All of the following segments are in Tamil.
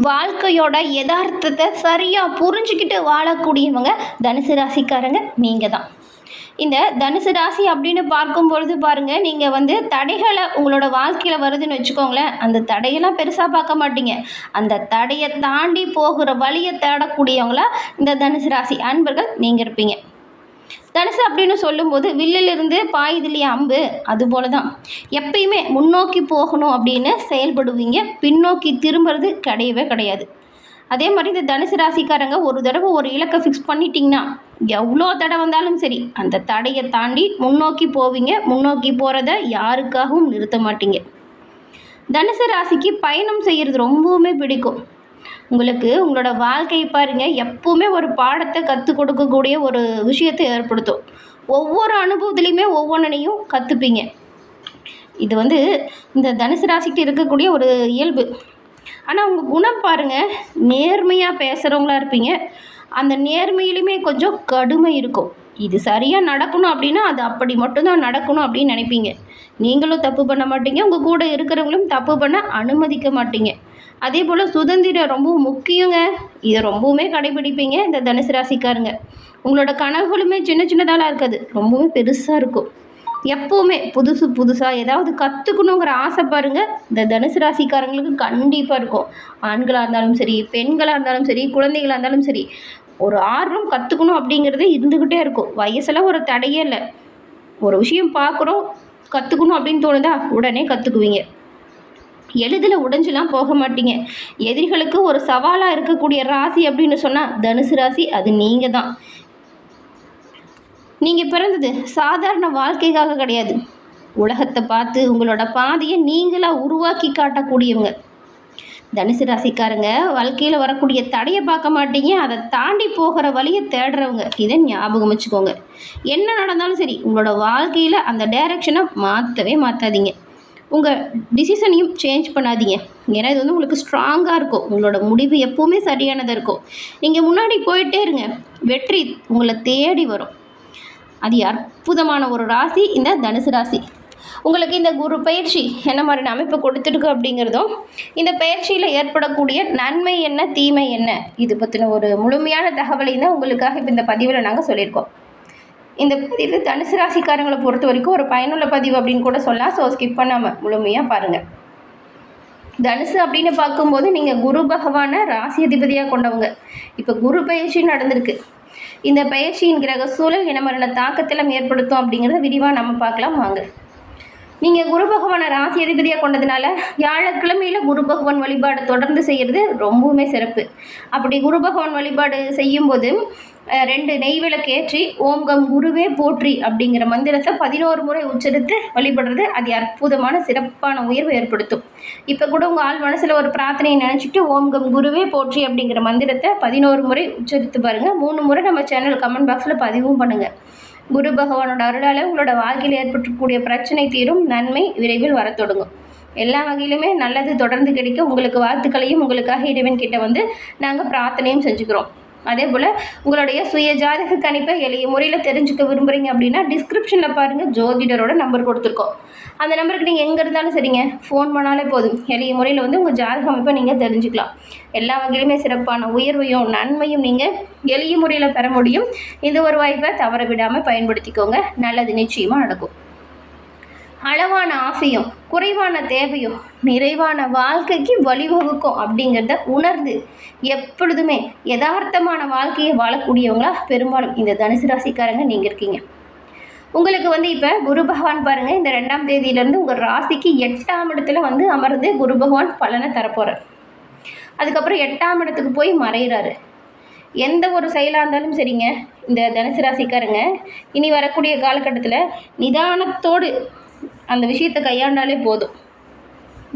வாழ்க்கையோட யதார்த்தத்தை சரியாக புரிஞ்சுக்கிட்டு வாழக்கூடியவங்க தனுசு ராசிக்காரங்க நீங்கள் தான். இந்த தனுசு ராசி அப்படின்னு பார்க்கும் பொழுது பாருங்கள், நீங்கள் தடைகளை உங்களோட வாழ்க்கையில் வருதுன்னு வச்சுக்கோங்களேன். அந்த தடையெல்லாம் பெருசாக பார்க்க மாட்டீங்க. அந்த தடையை தாண்டி போகிற வழியை தேடக்கூடியவங்களா இந்த தனுசு ராசி அன்பர்கள் நீங்கள் இருப்பீங்க. தனுசு அப்படின்னு சொல்லும்போது வில்லிலிருந்து பாயுதுலையே அம்பு, அதுபோல தான் எப்பயுமே முன்னோக்கி போகணும் அப்படின்னு செயல்படுவீங்க. பின்னோக்கி திரும்புறது கிடையவே கிடையாது. அதே மாதிரி இந்த தனுசு ராசிக்காரங்க ஒரு தடவை ஒரு இலக்கை ஃபிக்ஸ் பண்ணிட்டீங்கன்னா எவ்வளோ தடை வந்தாலும் சரி அந்த தடையை தாண்டி முன்னோக்கி போவீங்க. முன்னோக்கி போகிறத யாருக்காகவும் நிறுத்த மாட்டீங்க. தனுசு ராசிக்கு பயணம் செய்கிறது ரொம்பவுமே பிடிக்கும். உங்களுக்கு உங்களோட வாழ்க்கை பாருங்கள், எப்பவுமே ஒரு பாடத்தை கற்றுக் கொடுக்கக்கூடிய ஒரு விஷயத்தை ஏற்படுத்தும். ஒவ்வொரு அனுபவத்துலேயுமே ஒவ்வொன்றையும் கற்றுப்பீங்க. இது இந்த தனுசு ராசிக்கு இருக்கக்கூடிய ஒரு இயல்பு. ஆனால் உங்கள் குணம் பாருங்கள், நேர்மையாக பேசுகிறவங்களா இருப்பீங்க. அந்த நேர்மையிலுமே கொஞ்சம் கடுமை இருக்கும். இது சரியாக நடக்கணும் அப்படின்னா அது அப்படி மட்டும்தான் நடக்கணும் அப்படின்னு நினைப்பீங்க. நீங்களும் தப்பு பண்ண மாட்டீங்க, உங்கள் கூட இருக்கிறவங்களும் தப்பு பண்ண அனுமதிக்க மாட்டீங்க. அதே போல் சுதந்திரம் ரொம்ப முக்கியங்க. இதை ரொம்பவுமே கடைபிடிப்பீங்க இந்த தனுசு ராசிக்காரங்க. உங்களோட கனவுகளுமே சின்ன சின்னதாலாம் இருக்காது, ரொம்பவும் பெருசாக இருக்கும். எப்போவுமே புதுசாக ஏதாவது கற்றுக்கணுங்கிற ஆசை பாருங்கள் இந்த தனுசு ராசிக்காரங்களுக்கு கண்டிப்பாக இருக்கும். ஆண்களாக இருந்தாலும் சரி, பெண்களாக இருந்தாலும் சரி, குழந்தைகளாக இருந்தாலும் சரி, ஒரு ஆர்வம் கற்றுக்கணும் அப்படிங்கிறது இருந்துக்கிட்டே இருக்கும். வயசெல்லாம் ஒரு தடையே இல்லை. ஒரு விஷயம் பார்க்குறோம், கற்றுக்கணும் அப்படின்னு தோணுதா உடனே கற்றுக்குவீங்க. எளிதில் உடைஞ்செலாம் போக மாட்டீங்க. எதிரிகளுக்கு ஒரு சவாலாக இருக்கக்கூடிய ராசி அப்படின்னு சொன்னால் தனுசு ராசி அது நீங்கள் தான். நீங்கள் பிறந்தது சாதாரண வாழ்க்கைக்காக கிடையாது. உலகத்தை பார்த்து உங்களோட பாதையை நீங்களாக உருவாக்கி காட்டக்கூடியவங்க. தனுசு ராசிக்காரங்க வாழ்க்கையில் வரக்கூடிய தடையை பார்க்க மாட்டீங்க, அதை தாண்டி போகிற வழியை தேடுறவங்க. இதை ஞாபகம் வச்சுக்கோங்க. என்ன நடந்தாலும் சரி உங்களோட வாழ்க்கையில் அந்த டைரக்ஷனை மாற்றவே மாற்றாதீங்க. உங்கள் டிசிஷனையும் சேஞ்ச் பண்ணாதீங்க. ஏன்னா இது உங்களுக்கு ஸ்ட்ராங்காக இருக்கும். உங்களோட முடிவு எப்போவுமே சரியானதாக இருக்கும். நீங்கள் முன்னாடி போயிட்டே இருங்க, வெற்றி உங்களை தேடி வரும். அது அற்புதமான ஒரு ராசி இந்த தனுசு ராசி. உங்களுக்கு இந்த குரு பயிற்சி என்ன மாதிரியான அமைப்பு கொடுத்துருக்கு அப்படிங்கிறதும், இந்த பயிற்சியில் ஏற்படக்கூடிய நன்மை என்ன தீமை என்ன, இது பற்றின ஒரு முழுமையான தகவலை தான் உங்களுக்காக இப்போ இந்த பதிவில் நாங்கள் சொல்லியிருக்கோம். இந்த பதிவு தனுசு ராசிக்காரங்களை பொறுத்த வரைக்கும் ஒரு பயனுள்ள பதிவு அப்படின்னு கூட சொல்லலாம். ஸோ ஸ்கிப் பண்ணாமல் முழுமையாக பாருங்கள். தனுசு அப்படின்னு பார்க்கும்போது நீங்கள் குரு பகவானை ராசி அதிபதியாக கொண்டவங்க. இப்போ குரு பயிற்சி நடந்திருக்கு. இந்த பயிற்சியின் கிரக சூழல் என்ன மாதிரியான தாக்கத்தெல்லாம் ஏற்படுத்தும் அப்படிங்கிறத விரிவாக நம்ம பார்க்கலாம் வாங்க. நீங்கள் குரு பகவானை ராசி அதிபதியாக கொண்டதுனால வியாழக்கிழமையில் குரு பகவான் வழிபாடு தொடர்ந்து செய்கிறது ரொம்பவுமே சிறப்பு. அப்படி குரு பகவான் வழிபாடு செய்யும்போது 2 நெய் விளக்கு ஏற்றி ஓம் கம் குருவே போற்றி அப்படிங்கிற மந்திரத்தை 11 முறை உச்சரித்து வழிபடுறது அது அற்புதமான சிறப்பான உயர்வை ஏற்படுத்தும். இப்போ கூட உங்கள் ஆள் மனசில் ஒரு பிரார்த்தனையை நினச்சிட்டு ஓம் கம் குருவே போற்றி அப்படிங்கிற மந்திரத்தை 11 முறை உச்சரித்து பாருங்கள். 3 முறை நம்ம சேனல் கமெண்ட் பாக்ஸில் பதிவும் பண்ணுங்கள். குரு பகவானோட அருளால் உங்களோட வாழ்க்கையில் ஏற்பட்டுக்கூடிய பிரச்சனை தீரும், நன்மை விரைவில் வர தொடங்கும். எல்லா வகையிலுமே நல்லது தொடர்ந்து கிடைக்க உங்களுக்கு வாழ்த்துக்களையும் உங்களுக்காக இறைவன் கிட்ட நாங்கள் பிரார்த்தனையும் செஞ்சுக்கிறோம். அதே போல் உங்களுடைய சுய ஜாதக கணிப்பை எளிய முறையில் தெரிஞ்சுக்க விரும்புகிறீங்க அப்படின்னா டிஸ்கிரிப்ஷனில் பாருங்கள், ஜோதிடரோட நம்பர் கொடுத்துருக்கோம். அந்த நம்பருக்கு நீங்கள் எங்கே இருந்தாலும் சரிங்க ஃபோன் பண்ணாலே போதும். எளிய முறையில் உங்கள் ஜாதக அமைப்பை நீங்கள் தெரிஞ்சுக்கலாம். எல்லா வகையிலுமே சிறப்பான உயர்வையும் நன்மையும் நீங்கள் எளிய முறையில் பெற முடியும். இந்த ஒரு வாய்ப்பை தவற விடாமல் பயன்படுத்திக்கோங்க. நல்லது நிச்சயமாக நடக்கும். அளவான ஆசையும் குறைவான தேவையும் நிறைவான வாழ்க்கைக்கு வழிவகுக்கும் அப்படிங்கிறத உணர்ந்து எப்பொழுதுமே யதார்த்தமான வாழ்க்கையை வாழக்கூடியவங்களா பெரும்பாலும் இந்த தனுசு ராசிக்காரங்க நீங்கள் இருக்கீங்க. உங்களுக்கு இப்போ குரு பகவான் பாருங்கள், இந்த 2ஆம் தேதியிலேருந்து உங்கள் ராசிக்கு 8ஆம் இடத்துல அமர்ந்து குரு பகவான் பலனை தரப்போகிறார். அதுக்கப்புறம் 8ஆம் இடத்துக்கு போய் மறைகிறாரு. எந்த ஒரு செயலாக இருந்தாலும் சரிங்க இந்த தனுசு ராசிக்காரங்க இனி வரக்கூடிய காலகட்டத்தில் நிதானத்தோடு அந்த விஷயத்தை கையாண்டாலே போதும்,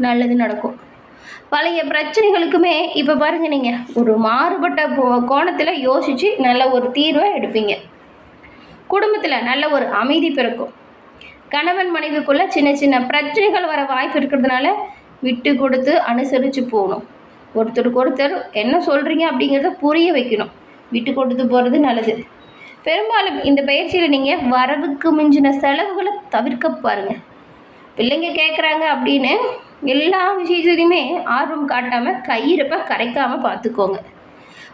நல்லது நடக்கும். பழைய பிரச்சனைகளுக்குமே இப்போ பாருங்கள், நீங்கள் ஒரு மாறுபட்ட கோணத்தில் யோசித்து நல்ல ஒரு தீர்வை எடுப்பீங்க. குடும்பத்தில் நல்ல ஒரு அமைதி பிறக்கும். கணவன் மனைவிக்குள்ளே சின்ன சின்ன பிரச்சனைகள் வர வாய்ப்பு இருக்கிறதுனால விட்டு கொடுத்து அனுசரித்து போகணும். ஒருத்தருக்கு ஒருத்தர் என்ன சொல்கிறீங்க அப்படிங்கிறத புரிய வைக்கணும். விட்டு கொடுத்து போகிறது நல்லது. பெரும்பாலும் இந்த பயிற்சியில் நீங்கள் வரவுக்கு மிஞ்சின செலவுகளை தவிர்க்க பாருங்கள். பிள்ளைங்க கேட்குறாங்க அப்படின்னு எல்லா விஷயத்துலையுமே ஆர்வம் காட்டாமல் கையிருப்பை கரைக்காமல் பார்த்துக்கோங்க.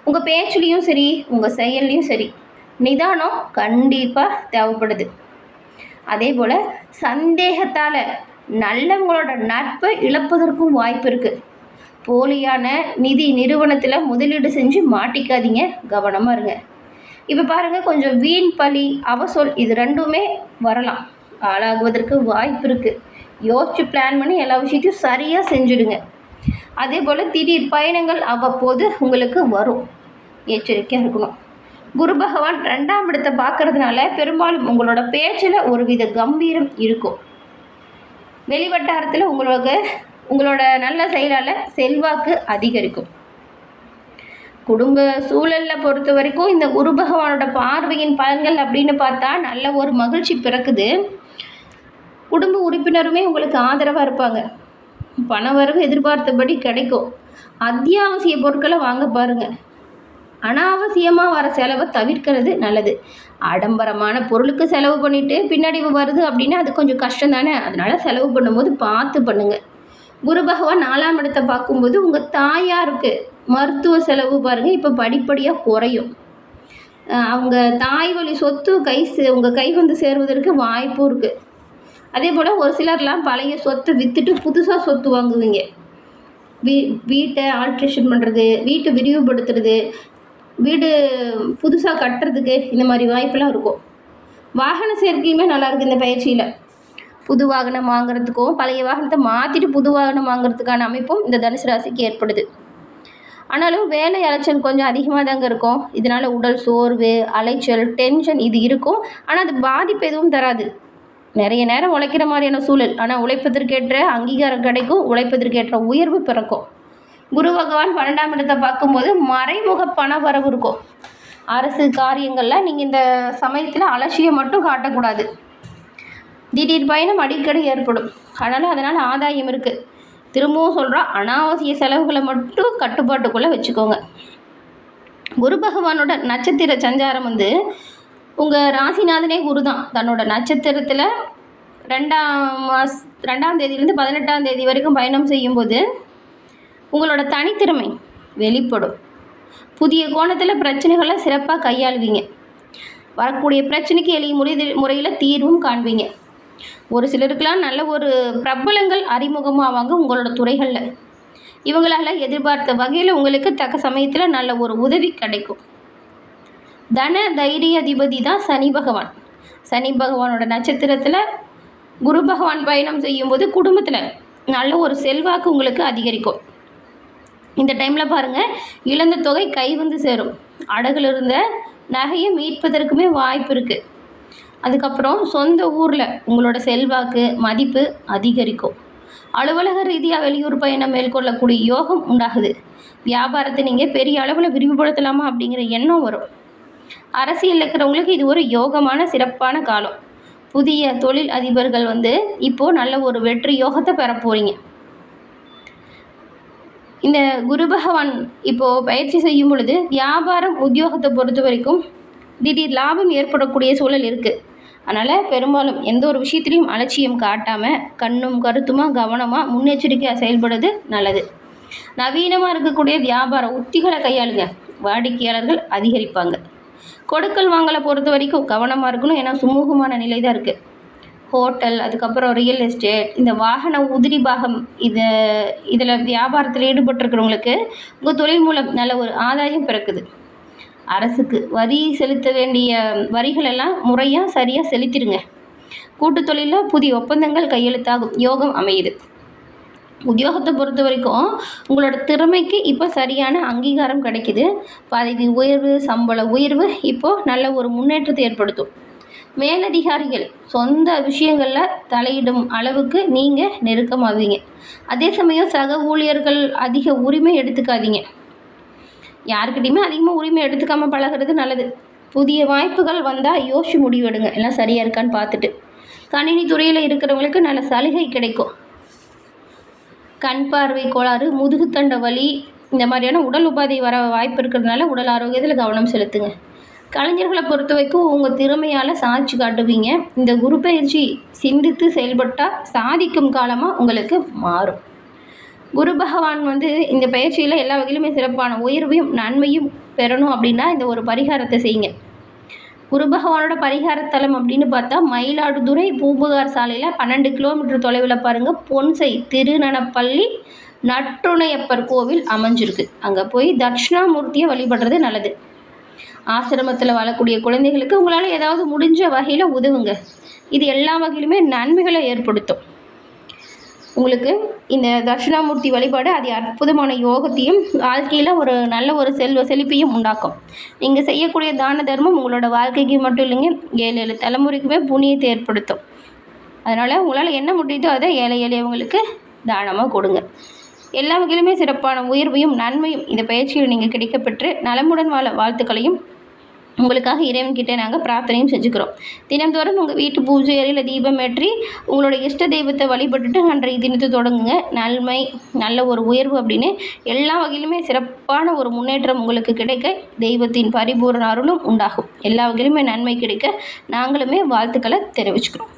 உங்கள் பேச்சுலேயும் சரி, உங்கள் செயல்லையும் சரி, நிதானம் கண்டிப்பாக தேவைப்படுது. அதே போல் சந்தேகத்தால் நல்லவங்களோட நட்பை இழப்பதற்கும் வாய்ப்பு இருக்குது. போலியான நிதி நிறுவனத்தில் முதலீடு செஞ்சு மாட்டிக்காதீங்க, கவனமாக இருங்க. இப்போ பாருங்கள், கொஞ்சம் வீண் பழி அவசொல் இது ரெண்டுமே வரலாம், ஆளாகுவதற்கு வாய்ப்பு இருக்குது. யோசிச்சு பிளான் பண்ணி எல்லா விஷயத்தையும் சரியாக செஞ்சுடுங்க. அதே போல் திடீர் பயணங்கள் அவ்வப்போது உங்களுக்கு வரும், எச்சரிக்கையாக இருக்கணும். குரு பகவான் 2ஆம் இடத்தை பார்க்கறதுனால பெரும்பாலும் உங்களோட பேச்சில் ஒரு வித கம்பீரம் இருக்கும். வெளிவட்டாரத்தில் உங்களோட நல்ல செயலால் செல்வாக்கு அதிகரிக்கும். குடும்ப சூழலில் பொறுத்த வரைக்கும் இந்த குரு பகவானோட பார்வையின் பலன்கள் அப்படின்னு பார்த்தா நல்ல ஒரு மகிழ்ச்சி பிறக்குது. குடும்ப உறுப்பினருமே உங்களுக்கு ஆதரவாக இருப்பாங்க. பண வரவு எதிர்பார்த்தபடி கிடைக்கும். அத்தியாவசிய பொருட்களை வாங்க பாருங்கள். அனாவசியமாக வர செலவை தவிர்க்கிறது நல்லது. ஆடம்பரமான பொருளுக்கு செலவு பண்ணிவிட்டு பின்னடைவு வருது அப்படின்னா அது கொஞ்சம் கஷ்டம் தானே. அதனால் செலவு பண்ணும்போது பார்த்து பண்ணுங்கள். குரு பகவான் 4ஆம் இடத்தை பார்க்கும்போது உங்கள் தாயாருக்கு மருத்துவ செலவு பாருங்கள் இப்போ படிப்படியாக குறையும். அவங்க தாய் வழி சொத்து உங்கள் கை வந்து சேருவதற்கு வாய்ப்பும் இருக்குது. அதே போல் ஒரு சிலர்லாம் பழைய சொத்தை விற்றுட்டு புதுசாக சொத்து வாங்குவீங்க. வீட்டை ஆல்ட்ரேஷன் பண்ணுறது, வீட்டை விரிவுபடுத்துறது, வீடு புதுசாக கட்டுறதுக்கு இந்த மாதிரி வாய்ப்பெல்லாம் இருக்கும். வாகன சேர்க்கையுமே நல்லாயிருக்கு இந்த பயிற்சியில். புது வாகனம் வாங்குறதுக்கும் பழைய வாகனத்தை மாற்றிட்டு புது வாகனம் வாங்குறதுக்கான அமைப்பும் இந்த தனுசு ராசிக்கு ஏற்படுது. ஆனாலும் வேலை அலைச்சல் கொஞ்சம் அதிகமாக தாங்க இருக்கும். இதனால் உடல் சோர்வு, அலைச்சல், டென்ஷன் இது இருக்கும். ஆனால் அது பாதிப்பு எதுவும் தராது. நிறைய நேரம் உழைக்கிற மாதிரியான சூழல், ஆனால் உழைப்பதற்கேற்ற அங்கீகாரம் கிடைக்கும், உழைப்பதற்கேற்ற உயர்வு பிறக்கும். குரு பகவான் 12ஆம் இடத்தை பார்க்கும்போது மறைமுக பண வரவு இருக்கும். அரசு காரியங்களில் நீங்கள் இந்த சமயத்தில் அலட்சியம் மட்டும் காட்டக்கூடாது. திடீர் பயணம் அடிக்கடி ஏற்படும், அதனால் ஆதாயம் இருக்குது. திரும்பவும் சொல்கிறோம், அனாவசிய செலவுகளை மட்டும் கட்டுப்பாட்டுக்குள்ளே வச்சுக்கோங்க. குரு பகவானோட நட்சத்திர சஞ்சாரம் வந்து உங்கள் ராசிநாதனே குரு தான். தன்னோட நட்சத்திரத்தில் 2ஆம் தேதியிலேருந்து 18ஆம் தேதி வரைக்கும் பயணம் செய்யும்போது உங்களோட தனித்திறமை வெளிப்படும். புதிய கோணத்தில் பிரச்சனைகளை சிறப்பாக கையாளுவீங்க. வரக்கூடிய பிரச்சனைக்கு எளிய முறையில் தீர்வும் காண்பீங்க. ஒரு சிலருக்கெல்லாம் நல்ல ஒரு பிரபலங்கள் அறிமுகமாவாங்க உங்களோட துறைகளில். இவங்களால் எதிர்பார்த்த வகையில் உங்களுக்கு தக்க சமயத்தில் நல்ல ஒரு உதவி கிடைக்கும். தன தைரிய அதிபதி தான் சனி பகவான். சனி பகவானோட நட்சத்திரத்தில் குரு பகவான் பயணம் செய்யும்போது குடும்பத்தில் நல்ல ஒரு செல்வாக்கு உங்களுக்கு அதிகரிக்கும். இந்த டைமில் பாருங்கள், இழந்த தொகை கை வந்து சேரும். அடகுல இருந்த நகையை மீட்பதற்குமே வாய்ப்பு இருக்குது. அதுக்கப்புறம் சொந்த ஊரில் உங்களோட செல்வாக்கு மதிப்பு அதிகரிக்கும். அலுவலக ரீதியாக வெளியூர் பயணம் மேற்கொள்ளக்கூடிய யோகம் உண்டாகுது. வியாபாரத்தை நீங்கள் பெரிய அளவில் விரிவுபடுத்தலாமா அப்படிங்கிற எண்ணம் வரும். அரசியல் இருக்கிறவங்களுக்கு இது ஒரு யோகமான சிறப்பான காலம். புதிய தொழில் அதிபர்கள் வந்து இப்போது நல்ல ஒரு வெற்றி யோகத்தை பெற போகிறீங்க. இந்த குரு பகவான் இப்போது பயிற்சி செய்யும் பொழுது வியாபாரம் உத்தியோகத்தை பொறுத்த வரைக்கும் திடீர் லாபம் ஏற்படக்கூடிய சூழல் இருக்குது. அதனால் பெரும்பாலும் எந்த ஒரு விஷயத்துலையும் அலட்சியம் காட்டாமல் கண்ணும் கருத்துமாக கவனமாக முன்னெச்சரிக்கையாக செயல்படுறது நல்லது. நவீனமாக இருக்கக்கூடிய வியாபார உத்திகளை கையாளுங்க, வாடிக்கையாளர்கள் அதிகரிப்பாங்க. கொடுக்கல் வாங்கலை பொறுத்த வரைக்கும் கவனமாக இருக்கணும், ஏன்னா சுமூகமான நிலை தான் இருக்குது. ஹோட்டல், அதுக்கப்புறம் ரியல் எஸ்டேட், இந்த வாகன உதிரி பாகம் இதில் வியாபாரத்தில் ஈடுபட்டிருக்கிறவங்களுக்கு உங்கள் தொழில் மூலம் நல்ல ஒரு ஆதாயம் பிறக்குது. அரசுக்கு வரி செலுத்த வேண்டிய வரிகளெல்லாம் முறையாக சரியாக செலுத்திடுங்க. கூட்டு தொழிலில் புதிய ஒப்பந்தங்கள் கையெழுத்தாகும் யோகம் அமையுது. உத்தியோகத்தை பொறுத்த வரைக்கும் உங்களோட திறமைக்கு இப்போ சரியான அங்கீகாரம் கிடைக்கிது. பதவி உயர்வு, சம்பள உயர்வு இப்போது நல்ல ஒரு முன்னேற்றத்தை ஏற்படுத்தும். மேலதிகாரிகள் சொந்த விஷயங்களில் தலையிடும் அளவுக்கு நீங்கள் நெருக்கமாவீங்க. அதே சமயம் சக ஊழியர்கள் அதிக உரிமை எடுத்துக்காதீங்க. யாருக்கிட்டையுமே அதிகமாக உரிமை எடுத்துக்காமல் பழகிறது நல்லது. புதிய வாய்ப்புகள் வந்தால் யோசிச்சு முடிவெடுங்க, எல்லாம் சரியாக இருக்கான்னு பார்த்துட்டு. கணினி துறையில் இருக்கிறவங்களுக்கு நல்ல சலுகை கிடைக்கும். கண் பார்வை கோளாறு, முதுகுத்தண்ட வலி, இந்த மாதிரியான உடல் உபாதை வர வாய்ப்பு இருக்கிறதுனால உடல் ஆரோக்கியத்தில் கவனம் செலுத்துங்க. கலைஞர்களை பொறுத்த வரைக்கும் உங்கள் திறமையால் சாதிச்சு காட்டுவீங்க. இந்த குரு பயிற்சி சிந்தித்து செயல்பட்டால் சாதிக்கும் காலமாக உங்களுக்கு மாறும். குரு பகவான் இந்த பயிற்சியில் எல்லா வகையிலுமே சிறப்பான உயர்வையும் நன்மையும் பெறணும் அப்படின்னா இந்த ஒரு பரிகாரத்தை செய்யுங்க. குரு பகவானோட பரிகாரத்தலம் அப்படின்னு பார்த்தா மயிலாடுதுறை பூம்புகார் சாலையில் 12 கிலோமீட்டர் தொலைவில் பாருங்கள் பொன்சை திருநனப்பள்ளி நற்றுணையப்பர் கோவில் அமைஞ்சிருக்கு. அங்கே போய் தட்சிணாமூர்த்தியை வழிபடுறது நல்லது. ஆசிரமத்தில் வாழக்கூடிய குழந்தைகளுக்கு உங்களால் ஏதாவது முடிஞ்ச வகையில் உதவுங்க. இது எல்லா வகையிலுமே நன்மைகளை ஏற்படுத்தும். உங்களுக்கு இந்த தட்சிணாமூர்த்தி வழிபாடு அது அற்புதமான யோகத்தையும் வாழ்க்கையில் ஒரு நல்ல ஒரு செழிப்பையும் உண்டாக்கும். நீங்கள் செய்யக்கூடிய தான தர்மம் உங்களோட வாழ்க்கைக்கு மட்டும் இல்லைங்க, 7 தலைமுறைக்குமே புண்ணியத்தை ஏற்படுத்தும். அதனால் உங்களால் என்ன முடியுதோ அதை ஏழை எளியவங்களுக்கு தானமாக கொடுங்க. எல்லா வகையிலுமே சிறப்பான உயர்வையும் நன்மையும் இந்த பயிற்சியில் நீங்கள் கிடைக்கப்பெற்று நலமுடன் வாழ வாழ்த்துக்களையும் உங்களுக்காக இறைவன்கிட்ட நாங்கள் பிரார்த்தனையும் செஞ்சுக்கிறோம். தினந்தோறும் உங்கள் வீட்டு பூஜை அறையில் தீபம் ஏற்றி உங்களோட இஷ்ட தெய்வத்தை வழிபட்டுட்டு அன்றைய தினத்தை தொடங்குங்க. நன்மை நல்ல ஒரு உயர்வு அப்படின்னு எல்லா வகையிலுமே சிறப்பான ஒரு முன்னேற்றம் உங்களுக்கு கிடைக்க தெய்வத்தின் பரிபூரண அருளும் உண்டாகும். எல்லா வகையிலுமே நன்மை கிடைக்க நாங்களுமே வாழ்த்துக்களை தெரிவிச்சுக்கிறோம்.